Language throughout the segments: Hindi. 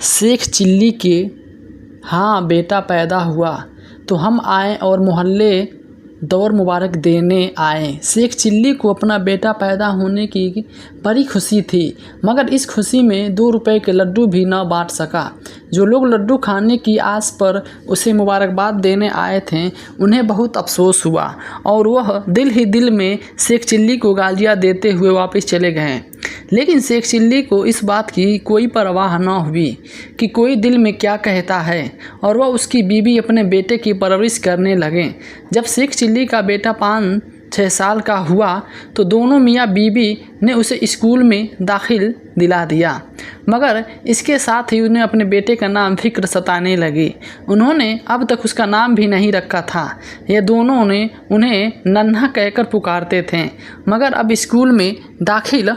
शेख चिल्ली के हाँ बेटा पैदा हुआ तो हम आए और मोहल्ले दौर मुबारक देने आए। शेख चिल्ली को अपना बेटा पैदा होने की बड़ी खुशी थी, मगर इस खुशी में 2 रुपए के लड्डू भी न बांट सका। जो लोग लड्डू खाने की आस पर उसे मुबारकबाद देने आए थे, उन्हें बहुत अफसोस हुआ और वह दिल ही दिल में शेख चिल्ली को गालियाँ देते हुए वापस चले गए। लेकिन शेख चिल्ली को इस बात की कोई परवाह न हुई कि कोई दिल में क्या कहता है, और वह उसकी बीवी अपने बेटे की परवरिश करने लगे। जब शेख चिल्ली का बेटा 5-6 साल का हुआ तो दोनों मियाँ बीवी ने उसे स्कूल में दाखिल दिला दिया, मगर इसके साथ ही उन्हें अपने बेटे का नाम फिक्र सताने लगी। उन्होंने अब तक उसका नाम भी नहीं रखा था। ये दोनों ने उन्हें नन्हा कहकर पुकारते थे, मगर अब स्कूल में दाखिल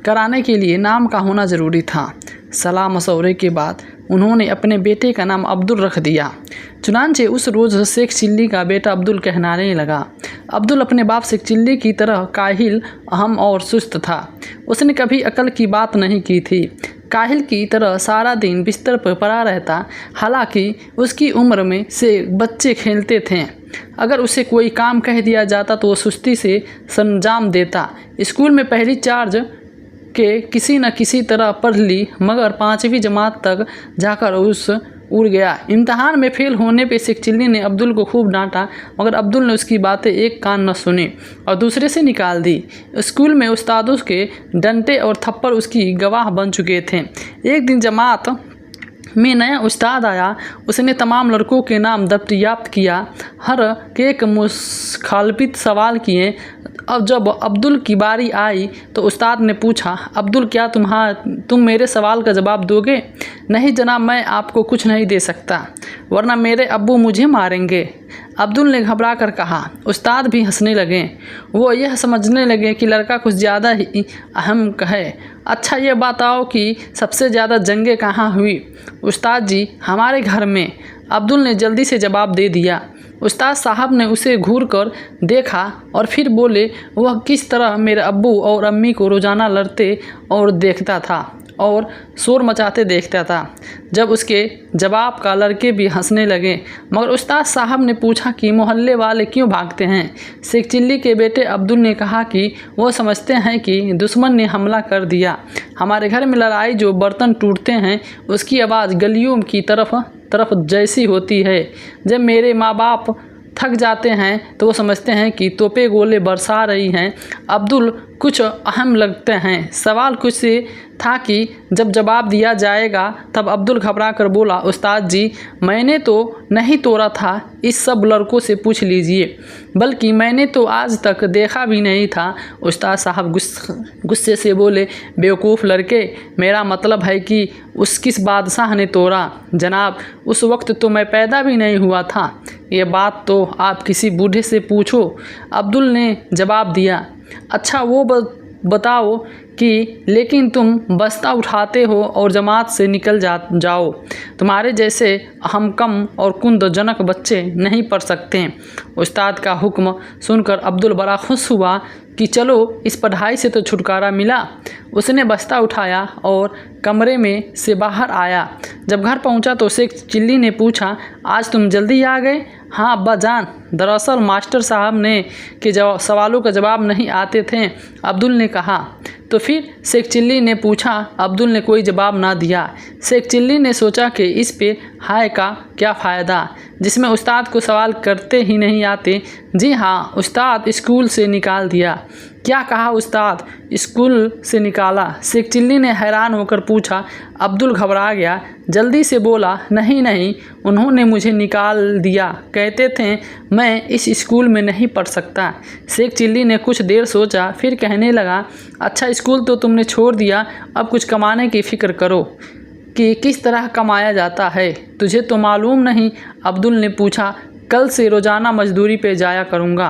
कराने के लिए नाम का होना ज़रूरी था। सलाह मशवरे के बाद उन्होंने अपने बेटे का नाम अब्दुल रख दिया। चुनांचे उस रोज़ शेख चिल्ली का बेटा अब्दुल कहलाने लगा। अब्दुल अपने बाप शेख चिल्ली की तरह काहिल, अहम और सुस्त था। उसने कभी अकल की बात नहीं की थी। काहिल की तरह सारा दिन बिस्तर पर पड़ा रहता। हालांकि उसकी उम्र में से बच्चे खेलते थे। अगर उसे कोई काम कह दिया जाता तो वो सुस्ती से संजाम देता। स्कूल में पहली चार्ज के किसी न किसी तरह पढ़ ली, मगर 5वीं जमात तक जाकर उस उड़ गया। इम्तहान में फेल होने पे शेख चिल्ली ने अब्दुल को खूब डांटा, मगर अब्दुल ने उसकी बातें एक कान न सुनी और दूसरे से निकाल दी। स्कूल में उस्तादों के डंटे और थप्पड़ उसकी गवाह बन चुके थे। एक दिन जमात में नया उस्ताद आया। उसने तमाम लड़कों के नाम दफ्तयाफ्त किया, हर एक मुखालफित सवाल किए। अब जब अब्दुल की बारी आई तो उस्ताद ने पूछा, अब्दुल क्या तुम मेरे सवाल का जवाब दोगे? नहीं जनाब, मैं आपको कुछ नहीं दे सकता, वरना मेरे अब्बू मुझे मारेंगे। अब्दुल ने घबरा कर कहा। उस्ताद भी हंसने लगे। वो यह समझने लगे कि लड़का कुछ ज़्यादा ही अहम है। अच्छा ये बताओ कि सबसे ज़्यादा जंगें कहाँ हुई? उस्ताद जी, हमारे घर में, अब्दुल ने जल्दी से जवाब दे दिया। उस्ताद साहब ने उसे घूर कर देखा और फिर बोले, वह किस तरह मेरे अब्बू और अम्मी को रोज़ाना लड़ते और देखता था और शोर मचाते देखता था। जब उसके जवाब का लड़के भी हंसने लगे, मगर उस्ताद साहब ने पूछा कि मोहल्ले वाले क्यों भागते हैं? शेख चिल्ली के बेटे अब्दुल ने कहा कि वो समझते हैं कि दुश्मन ने हमला कर दिया। हमारे घर में लड़ाई, जो बर्तन टूटते हैं उसकी आवाज़ गलियों की तरफ जैसी होती है। जब मेरे माँ बाप थक जाते हैं तो वो समझते हैं कि तोपे गोले बरसा रही हैं। अब्दुल कुछ अहम लगते हैं। सवाल कुछ से था कि जब जवाब दिया जाएगा। तब अब्दुल घबरा कर बोला, उस्ताद जी, मैंने तो नहीं तोड़ा था, इस सब लड़कों से पूछ लीजिए, बल्कि मैंने तो आज तक देखा भी नहीं था। उस्ताद साहब गुस्से से बोले, बेवकूफ़ लड़के, मेरा मतलब है कि किस बादशाह ने तोड़ा? जनाब, उस वक्त तो मैं पैदा भी नहीं हुआ था। ये बात तो आप किसी बूढ़े से पूछो, अब्दुल ने जवाब दिया। अच्छा वो बताओ कि लेकिन तुम बस्ता उठाते हो और जमात से निकल जाओ। तुम्हारे जैसे हम कम और कुंदजनक बच्चे नहीं पढ़ सकते। उस्ताद का हुक्म सुनकर अब्दुल बड़ा खुश हुआ कि चलो इस पढ़ाई से तो छुटकारा मिला। उसने बस्ता उठाया और कमरे में से बाहर आया। जब घर पहुंचा तो शेख चिल्ली ने पूछा, आज तुम जल्दी आ गए? हाँ अब्बा जान, दरअसल मास्टर साहब ने के सवालों का जवाब नहीं आते थे, अब्दुल ने कहा। तो फिर शेख चिल्ली ने पूछा। अब्दुल ने कोई जवाब ना दिया। शेख चिल्ली ने सोचा कि इस पे हाय का क्या फ़ायदा, जिसमें उस्ताद को सवाल करते ही नहीं आते। जी हाँ, उस्ताद स्कूल से निकाल दिया। क्या कहा उस्ताद? स्कूल से निकाला? शेख चिल्ली ने हैरान होकर पूछा। अब्दुल घबरा गया, जल्दी से बोला, नहीं, उन्होंने मुझे निकाल दिया। कहते थे मैं इस स्कूल में नहीं पढ़ सकता। शेख चिल्ली ने कुछ देर सोचा, फिर कहने लगा, अच्छा स्कूल तो तुमने छोड़ दिया, अब कुछ कमाने की फ़िक्र करो कि किस तरह कमाया जाता है। तुझे तो मालूम नहीं? अब्दुल ने पूछा। कल से रोज़ाना मजदूरी पे जाया करूँगा।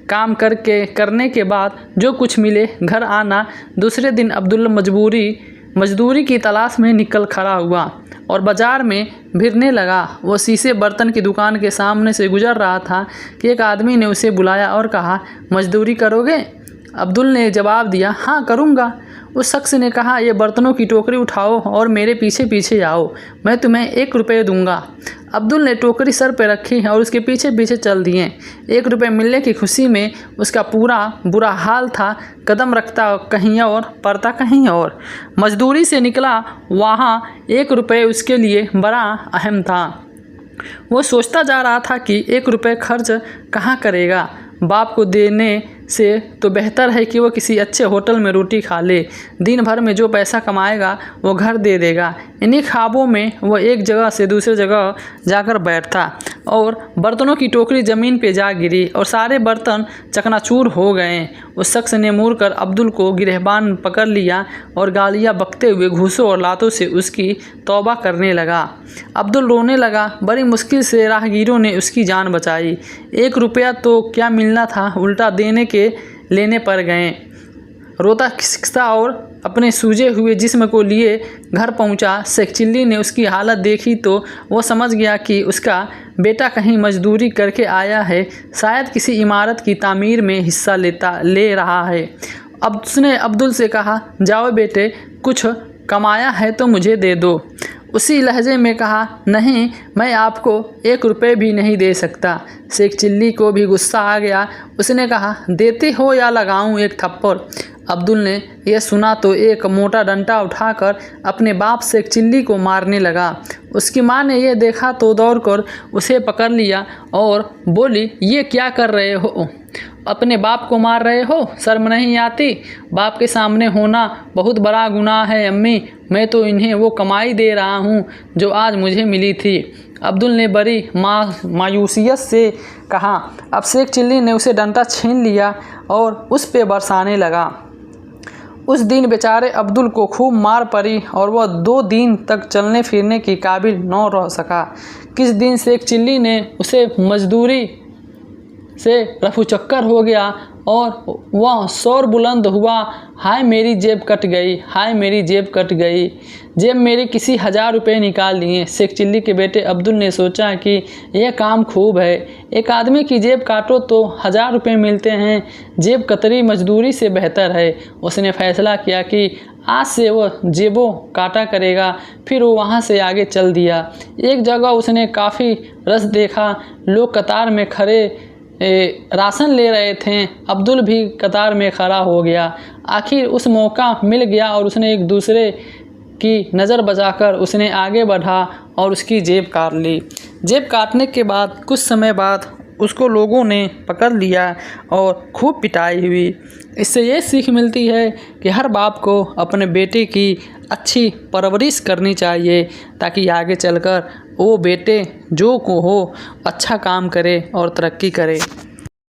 काम करने के बाद जो कुछ मिले घर आना। दूसरे दिन अब्दुल मजदूरी की तलाश में निकल खड़ा हुआ और बाज़ार में भिरने लगा। वो शीशे बर्तन की दुकान के सामने से गुजर रहा था कि एक आदमी ने उसे बुलाया और कहा, मजदूरी करोगे? अब्दुल ने जवाब दिया, हाँ करूँगा। उस शख्स ने कहा, ये बर्तनों की टोकरी उठाओ और मेरे पीछे पीछे आओ, मैं तुम्हें 1 रुपये दूंगा। अब्दुल ने टोकरी सर पे रखी और उसके पीछे पीछे चल दिए। 1 रुपये मिलने की खुशी में उसका पूरा बुरा हाल था। कदम रखता कहीं और, पड़ता कहीं और। मजदूरी से निकला वहाँ 1 रुपये उसके लिए बड़ा अहम था। वो सोचता जा रहा था कि 1 रुपये खर्च कहाँ करेगा। बाप को देने से तो बेहतर है कि वो किसी अच्छे होटल में रोटी खा ले। दिन भर में जो पैसा कमाएगा वो घर दे देगा। इन्हीं ख्वाबों में वो एक जगह से दूसरी जगह जाकर बैठता और बर्तनों की टोकरी ज़मीन पे जा गिरी और सारे बर्तन चकनाचूर हो गए। उस शख्स ने मुड़कर अब्दुल को गिरहबान पकड़ लिया और गालियाँ बकते हुए घूंसों और लातों से उसकी तौबा करने लगा। अब्दुल रोने लगा। बड़ी मुश्किल से राहगीरों ने उसकी जान बचाई। 1 रुपया तो क्या मिलना था, उल्टा देने के लेने पर गए। रोता खिसखिसा और अपने सूजे हुए जिस्म को लिए घर पहुंचा। शेख चिल्ली ने उसकी हालत देखी तो वो समझ गया कि उसका बेटा कहीं मजदूरी करके आया है, शायद किसी इमारत की तामीर में हिस्सा ले रहा है। अब उसने अब्दुल से कहा, जाओ बेटे, कुछ कमाया है तो मुझे दे दो। उसी लहजे में कहा, नहीं, मैं आपको 1 रुपये भी नहीं दे सकता। शेख चिल्ली को भी गुस्सा आ गया। उसने कहा, देते हो या लगाऊं 1 थप्पड़। अब्दुल ने यह सुना तो एक मोटा डंडा उठाकर अपने बाप शेख चिल्ली को मारने लगा। उसकी मां ने यह देखा तो दौड़कर उसे पकड़ लिया और बोली, ये क्या कर रहे हो? अपने बाप को मार रहे हो? शर्म नहीं आती? बाप के सामने होना बहुत बड़ा गुनाह है अम्मी। मैं तो इन्हें वो कमाई दे रहा हूँ जो आज मुझे मिली थी। अब्दुल ने बड़ी मायूसियत से कहा। अब शेख चिल्ली ने उसे डंडा छीन लिया और उस पे बरसाने लगा। उस दिन बेचारे अब्दुल को खूब मार पड़ी और वह 2 दिन तक चलने फिरने की काबिल न रह सका। किस दिन शेख चिल्ली ने उसे मजदूरी से रफू चक्कर हो गया और वह शोर बुलंद हुआ, हाय मेरी जेब कट गई, हाय मेरी जेब कट गई, जेब मेरी किसी 1000 रुपये निकाल लिए। शेख चिल्ली के बेटे अब्दुल ने सोचा कि यह काम खूब है, एक आदमी की जेब काटो तो 1000 रुपये मिलते हैं, जेब कतरी मजदूरी से बेहतर है। उसने फैसला किया कि आज से वह जेबों काटा करेगा। फिर वो वहाँ से आगे चल दिया। एक जगह उसने काफ़ी रस देखा, लोग कतार में खड़े राशन ले रहे थे। अब्दुल भी कतार में खड़ा हो गया। आखिर उस मौका मिल गया और उसने एक दूसरे की नज़र बचाकर उसने आगे बढ़ा और उसकी जेब काट ली। जेब काटने के बाद कुछ समय बाद उसको लोगों ने पकड़ लिया और खूब पिटाई हुई। इससे ये सीख मिलती है कि हर बाप को अपने बेटे की अच्छी परवरिश करनी चाहिए ताकि आगे चलकर वो बेटे जो को हो अच्छा काम करे और तरक्की करे।